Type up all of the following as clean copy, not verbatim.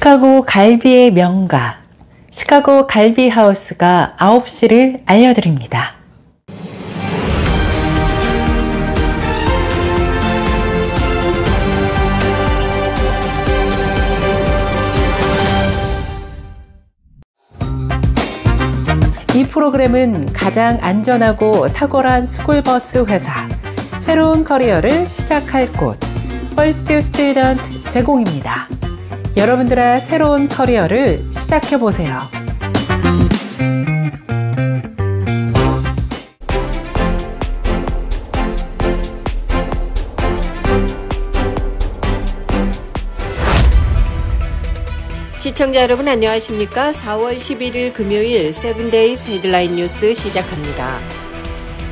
시카고 갈비의 명가, 시카고 갈비하우스가 9시를 알려드립니다. 이 프로그램은 가장 안전하고 탁월한 스쿨버스 회사, 새로운 커리어를 시작할 곳, 퍼스트 스튜던트 제공입니다. 여러분들의 새로운 커리어를 시작해보세요. 시청자 여러분 안녕하십니까? 4월 11일 금요일 세븐데이즈 헤드라인 뉴스 시작합니다.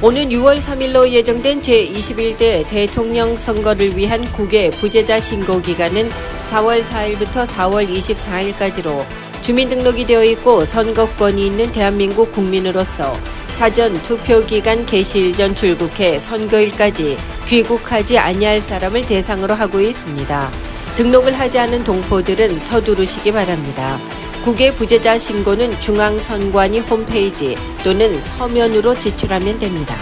오는 6월 3일로 예정된 제21대 대통령 선거를 위한 국외 부재자 신고 기간은 4월 4일부터 4월 24일까지로 주민등록이 되어 있고 선거권이 있는 대한민국 국민으로서 사전 투표기간 개시일 전 출국해 선거일까지 귀국하지 아니할 사람을 대상으로 하고 있습니다. 등록을 하지 않은 동포들은 서두르시기 바랍니다. 국외 부재자 신고는 중앙선관위 홈페이지 또는 서면으로 지출하면 됩니다.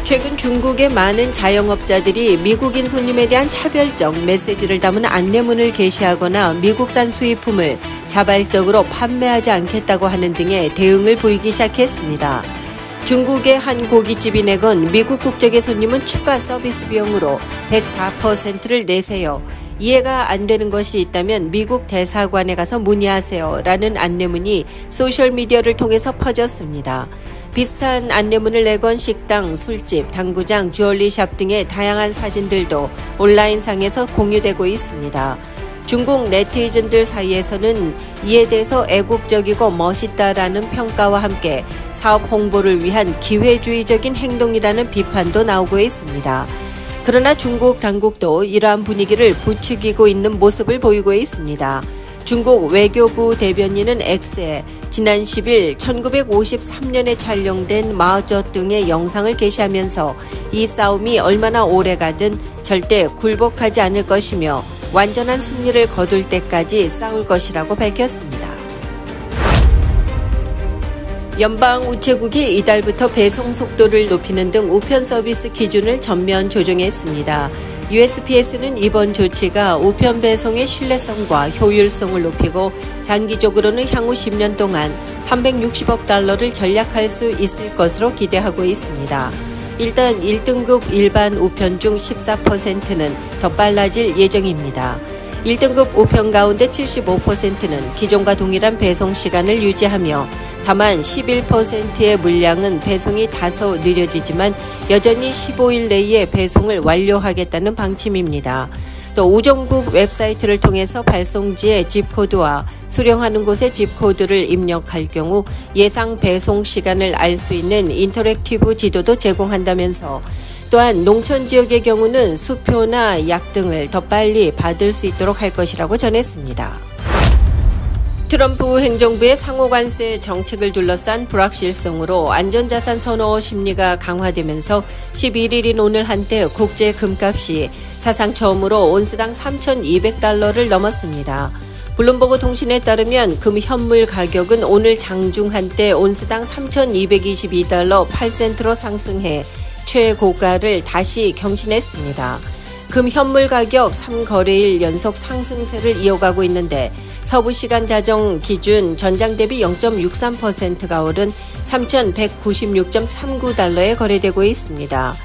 최근 중국의 많은 자영업자들이 미국인 손님에 대한 차별적 메시지를 담은 안내문을 게시하거나 미국산 수입품을 자발적으로 판매하지 않겠다고 하는 등의 대응을 보이기 시작했습니다. 중국의 한 고깃집이 내건 미국 국적의 손님은 추가 서비스 비용으로 104%를 내세요. 이해가 안 되는 것이 있다면 미국 대사관에 가서 문의하세요. 라는 안내문이 소셜미디어를 통해서 퍼졌습니다. 비슷한 안내문을 내건 식당, 술집, 당구장, 주얼리샵 등의 다양한 사진들도 온라인상에서 공유되고 있습니다. 중국 네티즌들 사이에서는 이에 대해서 애국적이고 멋있다라는 평가와 함께 사업 홍보를 위한 기회주의적인 행동이라는 비판도 나오고 있습니다. 그러나 중국 당국도 이러한 분위기를 부추기고 있는 모습을 보이고 있습니다. 중국 외교부 대변인은 X에 지난 10일 1953년에 촬영된 마오쩌둥의 영상을 게시하면서 이 싸움이 얼마나 오래 가든 절대 굴복하지 않을 것이며 완전한 승리를 거둘 때까지 싸울 것이라고 밝혔습니다. 연방우체국이 이달부터 배송 속도를 높이는 등 우편 서비스 기준을 전면 조정했습니다. USPS는 이번 조치가 우편 배송의 신뢰성과 효율성을 높이고 장기적으로는 향후 10년 동안 360억 달러를 절약할 수 있을 것으로 기대하고 있습니다. 일단 1등급 일반 우편 중 14%는 더 빨라질 예정입니다. 1등급 우편 가운데 75%는 기존과 동일한 배송 시간을 유지하며 다만 11%의 물량은 배송이 다소 느려지지만 여전히 15일 내에 배송을 완료하겠다는 방침입니다. 또 우정국 웹사이트를 통해서 발송지의 집코드와 수령하는 곳의 집코드를 입력할 경우 예상 배송 시간을 알 수 있는 인터랙티브 지도도 제공한다면서 또한 농촌 지역의 경우는 수표나 약 등을 더 빨리 받을 수 있도록 할 것이라고 전했습니다. 트럼프 행정부의 상호관세 정책을 둘러싼 불확실성으로 안전자산 선호 심리가 강화되면서 11일인 오늘 한때 국제 금값이 사상 처음으로 온스당 3,200달러를 넘었습니다. 블룸버그 통신에 따르면 금 현물 가격은 오늘 장중 한때 온스당 3,222달러 8센트로 상승해 최고가를 다시 경신했습니다. 금 현물 가격 3거래일 연속 상승세를 이어가고 있는데 서부시간 자정 기준 전장 대비 0.63%가 오른 3,196.39달러에 거래되고 있습니다.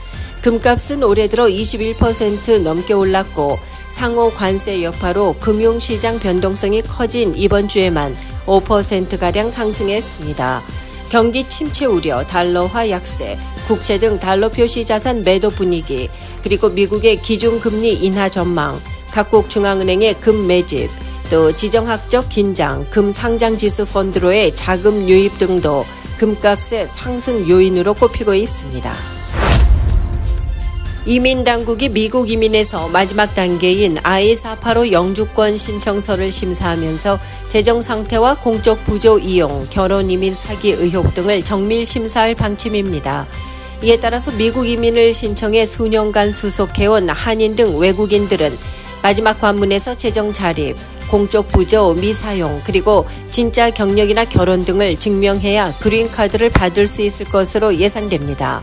금값은 올해 들어 21% 넘게 올랐고 상호 관세 여파로 금융시장 변동성이 커진 이번 주에만 5%가량 상승했습니다. 경기 침체 우려, 달러화 약세, 국채 등 달러 표시 자산 매도 분위기, 그리고 미국의 기준금리 인하 전망, 각국 중앙은행의 금 매집, 또 지정학적 긴장, 금 상장지수 펀드로의 자금 유입 등도 금값의 상승 요인으로 꼽히고 있습니다. 이민당국이 미국 이민에서 마지막 단계인 I-485 영주권 신청서를 심사하면서 재정 상태와 공적 부조 이용, 결혼 이민 사기 의혹 등을 정밀 심사할 방침입니다. 이에 따라서 미국 이민을 신청해 수년간 수속해온 한인 등 외국인들은 마지막 관문에서 재정 자립, 공적 부조 미사용, 그리고 진짜 경력이나 결혼 등을 증명해야 그린카드를 받을 수 있을 것으로 예상됩니다.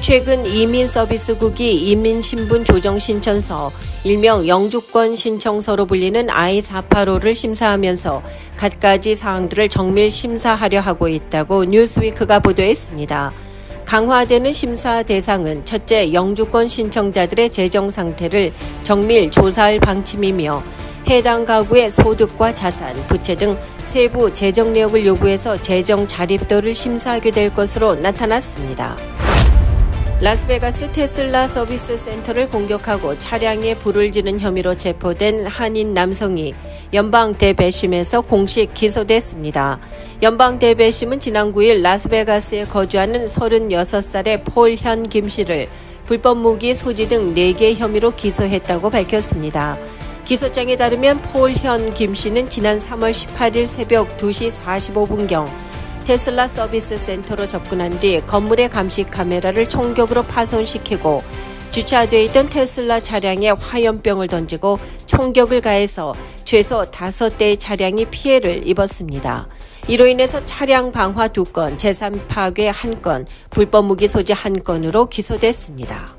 최근 이민서비스국이 이민신분 조정신청서, 일명 영주권 신청서로 불리는 I-485를 심사하면서 갖가지 사항들을 정밀 심사하려 하고 있다고 뉴스위크가 보도했습니다. 강화되는 심사 대상은 첫째, 영주권 신청자들의 재정 상태를 정밀 조사할 방침이며 해당 가구의 소득과 자산, 부채 등 세부 재정 내역을 요구해서 재정 자립도를 심사하게 될 것으로 나타났습니다. 라스베가스 테슬라 서비스 센터를 공격하고 차량에 불을 지른 혐의로 체포된 한인 남성이 연방 대배심에서 공식 기소됐습니다. 연방 대배심은 지난 9일 라스베가스에 거주하는 36살의 폴현 김 씨를 불법 무기 소지 등 4개 혐의로 기소했다고 밝혔습니다. 기소장에 따르면 폴현 김 씨는 지난 3월 18일 새벽 2시 45분경 테슬라 서비스 센터로 접근한 뒤 건물의 감시 카메라를 총격으로 파손시키고 주차되어 있던 테슬라 차량에 화염병을 던지고 총격을 가해서 최소 5대의 차량이 피해를 입었습니다. 이로 인해서 차량 방화 2건, 재산 파괴 1건, 불법 무기 소지 1건으로 기소됐습니다.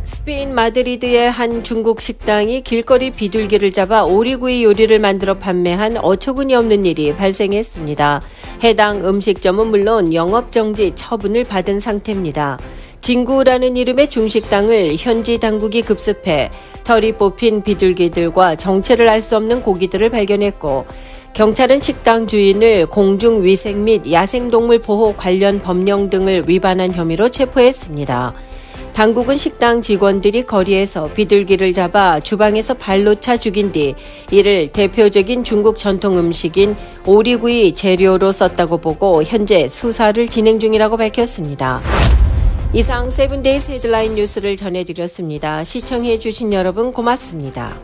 스페인 마드리드의 한 중국 식당이 길거리 비둘기를 잡아 오리구이 요리를 만들어 판매한 어처구니 없는 일이 발생했습니다. 해당 음식점은 물론 영업정지 처분을 받은 상태입니다. 진구라는 이름의 중식당을 현지 당국이 급습해 털이 뽑힌 비둘기들과 정체를 알 수 없는 고기들을 발견했고, 경찰은 식당 주인을 공중위생 및 야생동물 보호 관련 법령 등을 위반한 혐의로 체포했습니다. 당국은 식당 직원들이 거리에서 비둘기를 잡아 주방에서 발로 차 죽인 뒤 이를 대표적인 중국 전통 음식인 오리구이 재료로 썼다고 보고 현재 수사를 진행 중이라고 밝혔습니다. 이상 세븐데이스 헤드라인 뉴스를 전해드렸습니다. 시청해 주신 여러분 고맙습니다.